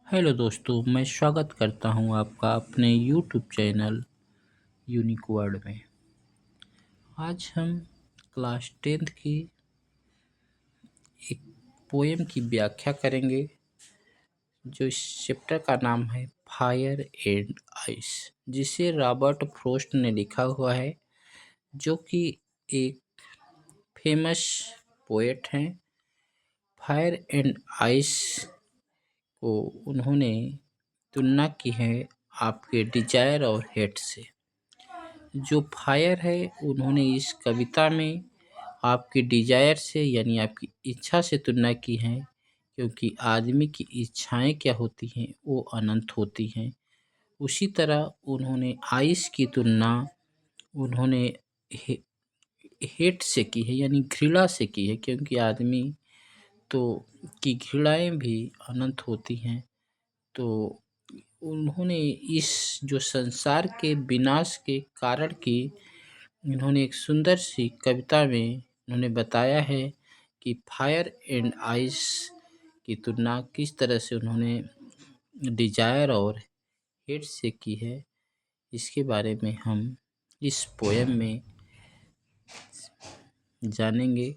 Hello दोस्तों, मैं स्वागत करता हूं आपका अपने यूट्यूब चैनल यूनिक वर्ल्ड में। आज हम क्लास 10th की एक पोएम की व्याख्या करेंगे जो इस चैप्टर का नाम है फायर एंड आइस, जिसे रॉबर्ट फ्रॉस्ट ने लिखा हुआ है, जो कि एक फेमस पोएट हैं। फायर एंड आइस को उन्होंने तुलना की है आपके डिजायर और हेट से। जो फायर है उन्होंने इस कविता में आपकी डिजायर से यानी आपकी इच्छा से तुलना की है, क्योंकि आदमी की इच्छाएं क्या होती हैं वो अनंत होती हैं। उसी तरह उन्होंने आइस की तुलना उन्होंने हे, हेट से की है यानी घृणा से की है, क्योंकि आदमी तो की घृणाएं भी अनंत होती हैं। तो उन्होंने इस जो संसार के विनाश के कारण की इन्होंने एक सुंदर सी कविता में उन्होंने बताया है कि फायर एंड आइस की तुलना किस तरह से उन्होंने डिजायर और हेट से की है। इसके बारे में हम इस पोएम में जानेंगे।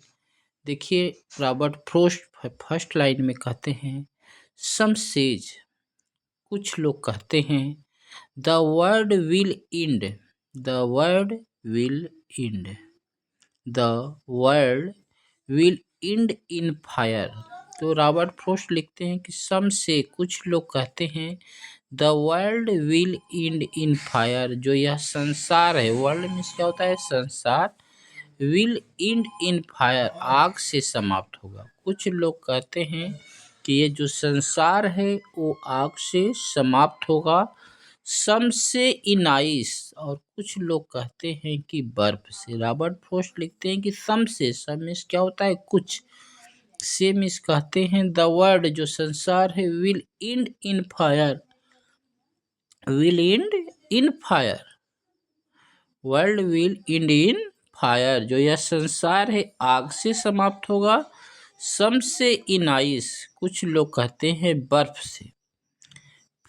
देखिए, रॉबर्ट फ्रॉस्ट फर्स्ट लाइन में कहते हैं, सम सेज, कुछ लोग कहते हैं, the world will and, the world will and, the world will and in fire. तो रॉबर्ट फ्रॉस्ट लिखते हैं कि सम से, कुछ लोग कहते हैं, the world will and in fire, जो यह संसार है, वर्ल्ड में क्या होता है संसार, विल एंड इन फायर, आग से समाप्त होगा। कुछ लोग कहते हैं कि ये जो संसार है वो आग से समाप्त होगा। सम से इन आइस, और कुछ लोग कहते हैं कि बर्फ से। रॉबर्ट फ्रॉस्ट लिखते हैं कि सम से, सम मीन्स क्या होता है कुछ, से मीन्स कहते हैं द वर्ल्ड, जो संसार है, will and in fire, will and in fire, world will and in fire, जो यह संसार है आग से समाप्त होगा। सम से इन आइस, कुछ लोग कहते हैं बर्फ से।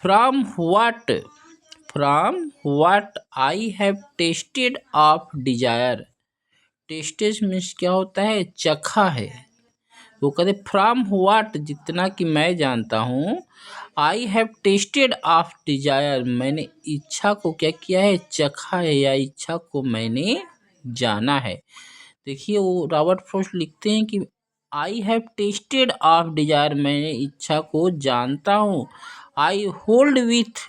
From what, from what I have tested of desire, tested means क्या होता है चखा है। वो कहते फ्रॉम व्हाट, जितना कि मैं जानता हूँ, I have tested of desire, मैंने इच्छा को क्या किया है चखा है, या इच्छा को मैंने जाना है। देखिए, वो रॉबर्ट फ्रॉस्ट लिखते हैं कि I have tested of desire, मैंने इच्छा को जानता हूँ। I hold with,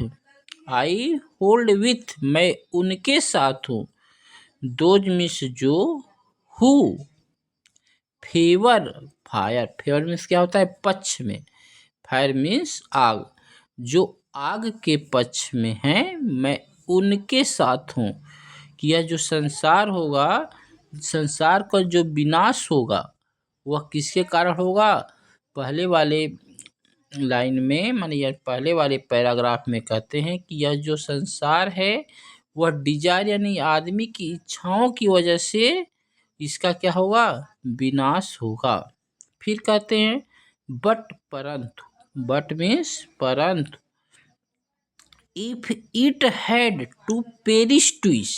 I hold with, मैं उनके साथ हूँ। दोज मीन्स जो, who, favour fire, favour means क्या होता है पक्ष में, फायर मीन्स आग, जो आग के पक्ष में है, मैं उनके साथ हूँ। कि यह जो संसार होगा, संसार का जो विनाश होगा वह किसके कारण होगा। पहले वाले लाइन में माने यह पहले वाले पैराग्राफ में कहते हैं कि यह जो संसार है वह डिजायर यानी आदमी की इच्छाओं की वजह से इसका क्या होगा विनाश होगा। फिर कहते हैं बट परंतु, बट मीन्स परंतु, if it had to perish twice,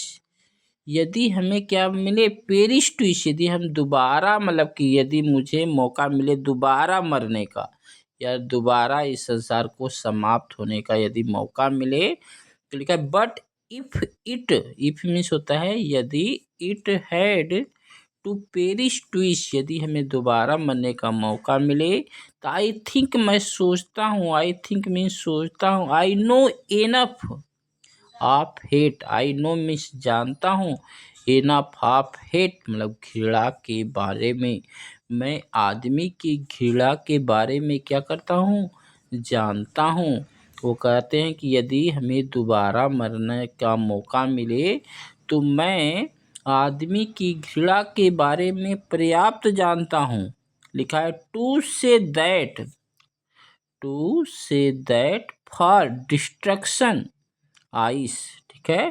यदि हमें क्या मिले पेरिश ट्विस, यदि हम दोबारा मतलब कि यदि मुझे मौका मिले दोबारा मरने का या दोबारा इस संसार को समाप्त होने का यदि मौका मिले, तो लिखा है but if it, if means होता है यदि, it had to perish twice, यदि हमें दोबारा मरने का मौका मिले, तो आई थिंक, मैं सोचता हूँ, आई थिंक मीन्स सोचता हूँ, I know enough of hate, I know means जानता हूँ, एनफ ऑफ हेट मतलब घृणा के बारे में, मैं आदमी की घृणा के बारे में क्या करता हूँ जानता हूँ। वो कहते हैं कि यदि हमें दोबारा मरने का मौका मिले तो मैं आदमी की घृणा के बारे में पर्याप्त जानता हूँ। लिखा है to say that, to say that for destruction ice, ठीक है।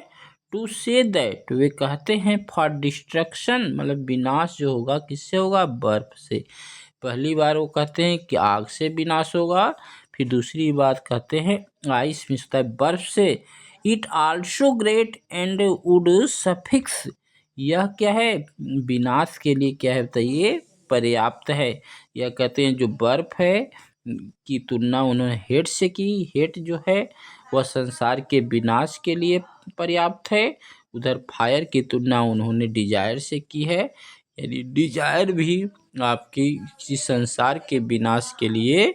टू से दैट, वे कहते हैं फॉर डिस्ट्रक्शन मतलब विनाश जो होगा किससे होगा बर्फ से। पहली बार वो कहते हैं कि आग से विनाश होगा, फिर दूसरी बात कहते हैं आइस मीन्स होता है बर्फ से। It also great and would suffix, यह क्या है विनाश के लिए क्या है बताइए पर्याप्त है। यह कहते हैं जो बर्फ है की तुलना उन्होंने हेट से की। हेट जो है वह संसार के विनाश के लिए पर्याप्त है। उधर फायर की तुलना उन्होंने डिजायर से की है, यानी डिजायर भी आपकी किसी संसार के विनाश के लिए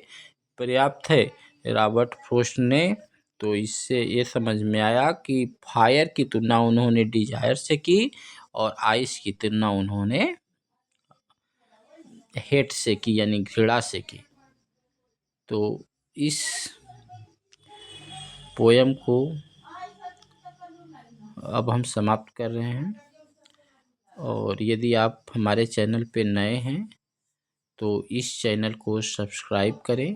पर्याप्त है। रॉबर्ट फ्रॉस्ट ने तो इससे ये समझ में आया कि फायर की तुलना उन्होंने डिजायर से की और आइस की तुलना उन्होंने हेट से की यानी घृणा से की। तो इस पोयम को अब हम समाप्त कर रहे हैं। और यदि आप हमारे चैनल पे नए हैं तो इस चैनल को सब्सक्राइब करें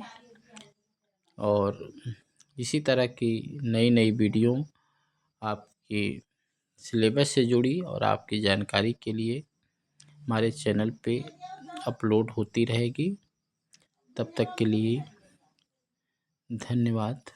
और इसी तरह की नई नई वीडियो आपकी सिलेबस से जुड़ी और आपकी जानकारी के लिए हमारे चैनल पे अपलोड होती रहेगी। तब तक के लिए धन्यवाद।